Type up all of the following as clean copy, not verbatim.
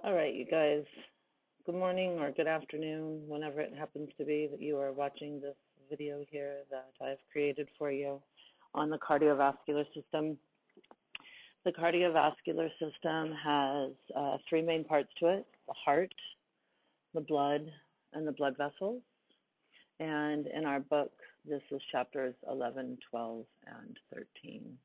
All right, you guys. Good morning or good afternoon, whenever it happens to be that you are watching this video here that I've created for you on the cardiovascular system. The cardiovascular system has three main parts to it: the heart, the blood, and the blood vessels. And in our book, this is chapters 11, 12, and 13.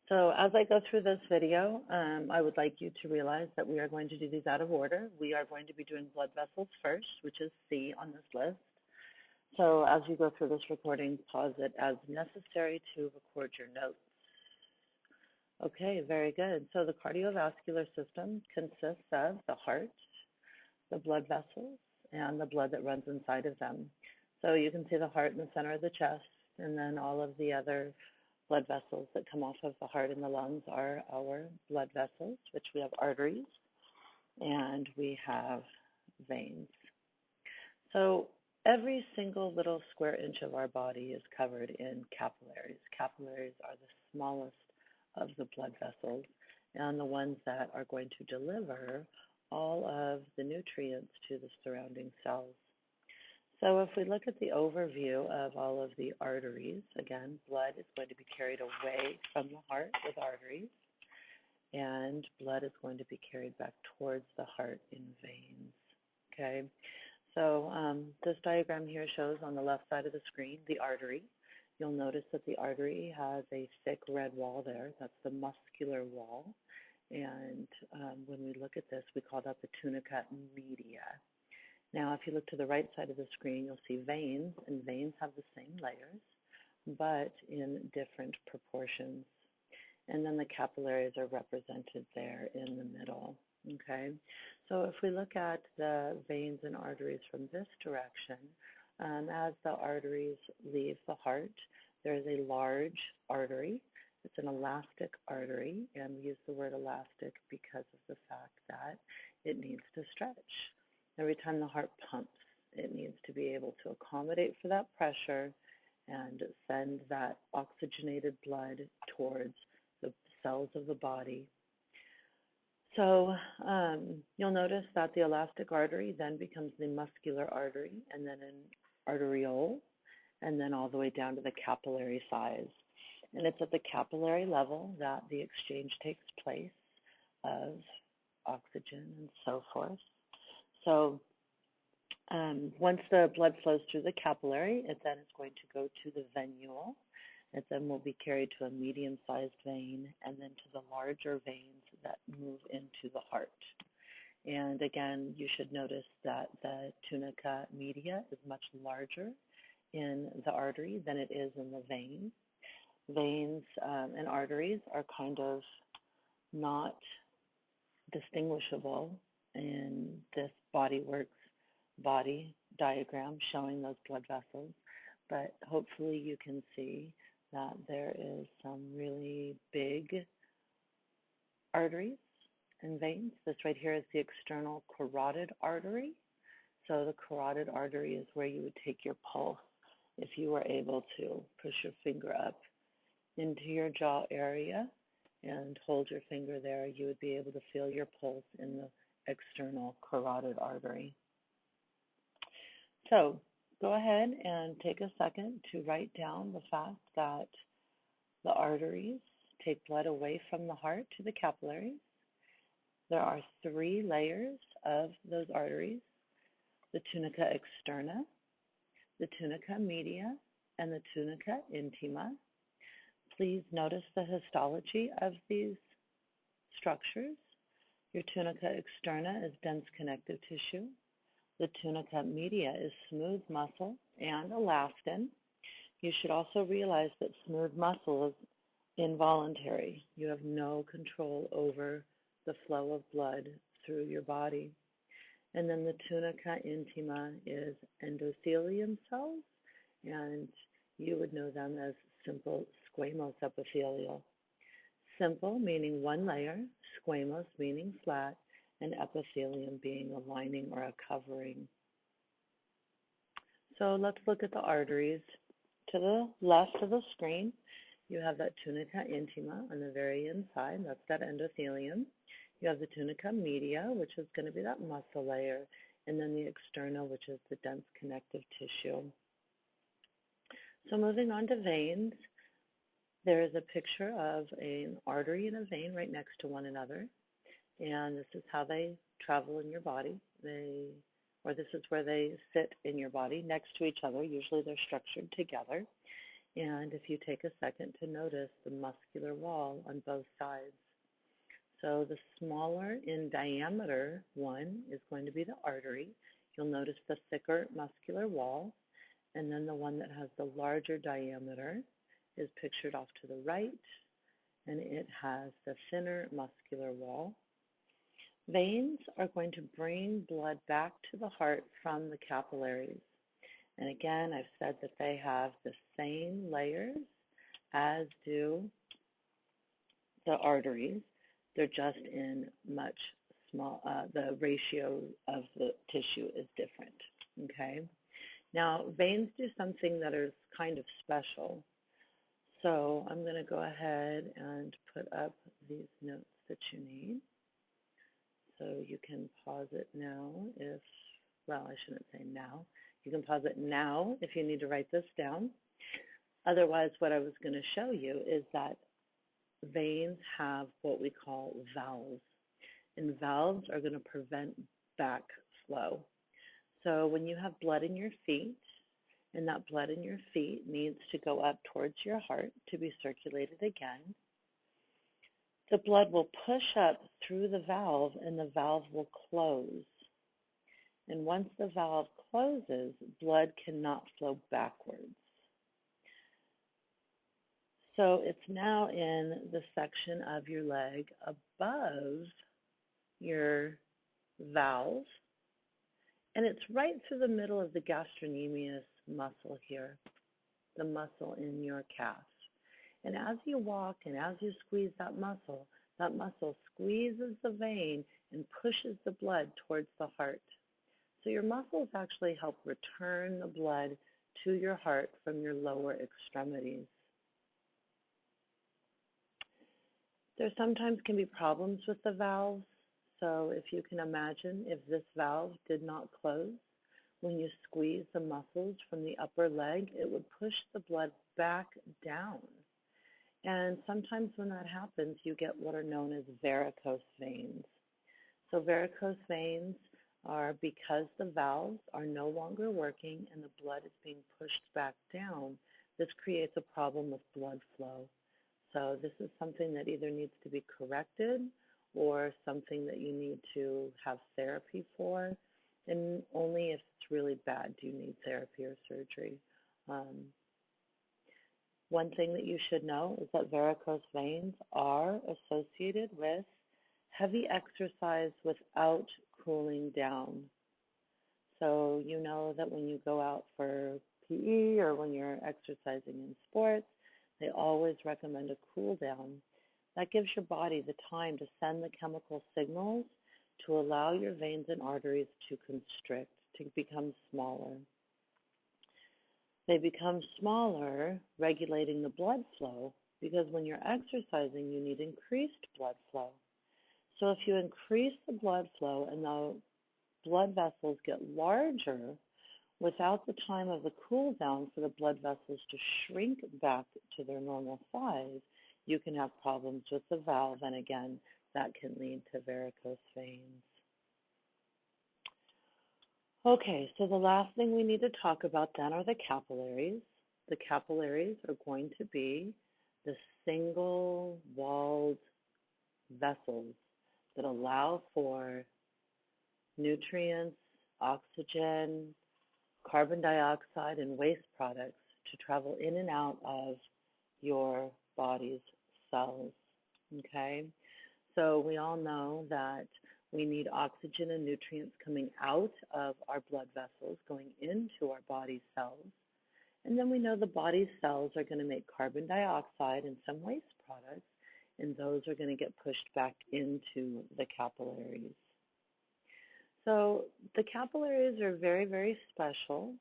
So as I go through this video, I would like you to realize that we are going to do these out of order. We are going to be doing blood vessels first, which is C on this list. So as you go through this recording, pause it as necessary to record your notes. Okay, very good. So the cardiovascular system consists of the heart, the blood vessels, and the blood that runs inside of them. So you can see the heart in the center of the chest, and then all of the other blood vessels that come off of the heart and the lungs are our blood vessels, which we have arteries, and we have veins. So every single little square inch of our body is covered in capillaries. Capillaries are the smallest of the blood vessels and the ones that are going to deliver all of the nutrients to the surrounding cells. So if we look at the overview of all of the arteries, again, blood is going to be carried away from the heart with arteries, and blood is going to be carried back towards the heart in veins. Okay, so this diagram here shows on the left side of the screen the artery. You'll notice that the artery has a thick red wall there. That's the muscular wall. And when we look at this, we call that the tunica media. Now, if you look to the right side of the screen, you'll see veins, and veins have the same layers, but in different proportions. And then the capillaries are represented there in the middle, okay? So if we look at the veins and arteries from this direction, as the arteries leave the heart, there is a large artery. It's an elastic artery, and we use the word elastic because of the fact that it needs to stretch. Every time the heart pumps, it needs to be able to accommodate for that pressure and send that oxygenated blood towards the cells of the body. So you'll notice that the elastic artery then becomes the muscular artery, and then an arteriole, and then all the way down to the capillary size. And it's at the capillary level that the exchange takes place of oxygen and so forth. So once the blood flows through the capillary, it then is going to go to the venule. It then will be carried to a medium-sized vein and then to the larger veins that move into the heart. And again, you should notice that the tunica media is much larger in the artery than it is in the vein. Veins and arteries are kind of not distinguishable in this body diagram showing those blood vessels, but hopefully you can see that there is some really big arteries and veins. This right here is the external carotid artery. So the carotid artery is where you would take your pulse. If you were able to push your finger up into your jaw area and hold your finger there, you would be able to feel your pulse in the external carotid artery. So go ahead and take a second to write down the fact that the arteries take blood away from the heart to the capillaries. There are three layers of those arteries: the tunica externa, the tunica media, and the tunica intima. Please notice the histology of these structures. Your tunica externa is dense connective tissue. The tunica media is smooth muscle and elastin. You should also realize that smooth muscle is involuntary. You have no control over the flow of blood through your body. And then the tunica intima is endothelium cells, and you would know them as simple squamous epithelial. Simple meaning one layer, squamous meaning flat, and epithelium being a lining or a covering. So let's look at the arteries. To the left of the screen, you have that tunica intima on the very inside. That's that endothelium. You have the tunica media, which is going to be that muscle layer, and then the externa, which is the dense connective tissue. So moving on to veins, there is a picture of an artery and a vein right next to one another, and this is how they travel in your body. This is where they sit in your body next to each other. Usually they're structured together. And if you take a second to notice the muscular wall on both sides. So the smaller in diameter one is going to be the artery. You'll notice the thicker muscular wall. And then the one that has the larger diameter is pictured off to the right, and it has the thinner muscular wall. Veins are going to bring blood back to the heart from the capillaries. And again, I've said that they have the same layers as do the arteries. They're just in much small, the ratio of the tissue is different, okay? Now, veins do something that is kind of special. So I'm going to go ahead and put up these notes that you need. So you can pause it now if, well, I shouldn't say now. You can pause it now if you need to write this down. Otherwise, what I was going to show you is that veins have what we call valves. And valves are going to prevent backflow. So when you have blood in your feet, and that blood in your feet needs to go up towards your heart to be circulated again, the blood will push up through the valve and the valve will close. And once the valve closes, blood cannot flow backwards. So it's now in the section of your leg above your valve, and it's right through the middle of the gastrocnemius muscle here, the muscle in your calf. And as you walk and as you squeeze that muscle squeezes the vein and pushes the blood towards the heart. So your muscles actually help return the blood to your heart from your lower extremities. There sometimes can be problems with the valves. So if you can imagine, if this valve did not close, when you squeeze the muscles from the upper leg, it would push the blood back down. And sometimes when that happens, you get what are known as varicose veins. So varicose veins are because the valves are no longer working and the blood is being pushed back down. This creates a problem with blood flow. So this is something that either needs to be corrected or something that you need to have therapy for. And only if it's really bad do you need therapy or surgery. One thing that you should know is that varicose veins are associated with heavy exercise without cooling down. So you know that when you go out for PE or when you're exercising in sports, they always recommend a cool down. That gives your body the time to send the chemical signals to allow your veins and arteries to constrict, to become smaller. They become smaller, regulating the blood flow, because when you're exercising, you need increased blood flow. So if you increase the blood flow and the blood vessels get larger, without the time of the cool down for the blood vessels to shrink back to their normal size, you can have problems with the valve, and again, that can lead to varicose veins. Okay, so the last thing we need to talk about then are the capillaries. The capillaries are going to be the single-walled vessels that allow for nutrients, oxygen, carbon dioxide, and waste products to travel in and out of your body's cells, okay? So we all know that we need oxygen and nutrients coming out of our blood vessels, going into our body cells. And then we know the body's cells are going to make carbon dioxide and some waste products, and those are going to get pushed back into the capillaries. So the capillaries are very, very special.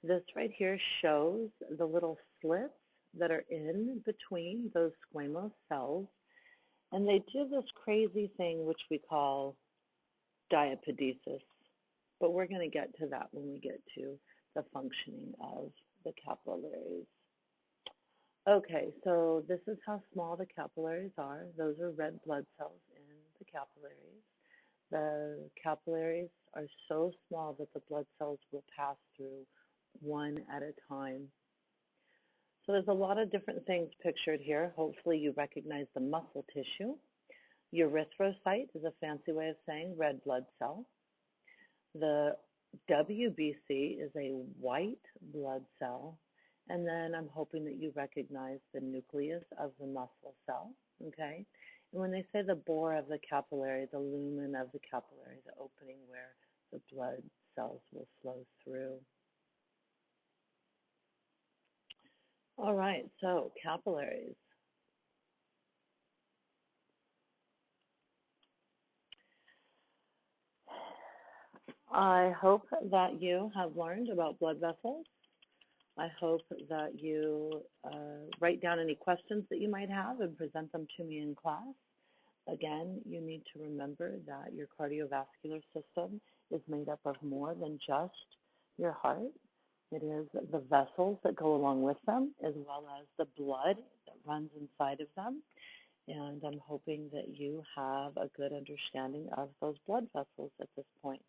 This right here shows the little slits that are in between those squamous cells. And they do this crazy thing which we call diapedesis, but we're going to get to that when we get to the functioning of the capillaries. Okay, so this is how small the capillaries are. Those are red blood cells in the capillaries. The capillaries are so small that the blood cells will pass through one at a time. So there's a lot of different things pictured here. Hopefully you recognize the muscle tissue. Erythrocyte is a fancy way of saying red blood cell. The WBC is a white blood cell. And then I'm hoping that you recognize the nucleus of the muscle cell, okay? And when they say the bore of the capillary, the lumen of the capillary, the opening where the blood cells will flow through. All right, so capillaries. I hope that you have learned about blood vessels. I hope that you write down any questions that you might have and present them to me in class. Again, you need to remember that your cardiovascular system is made up of more than just your heart. It is the vessels that go along with them, as well as the blood that runs inside of them. And I'm hoping that you have a good understanding of those blood vessels at this point.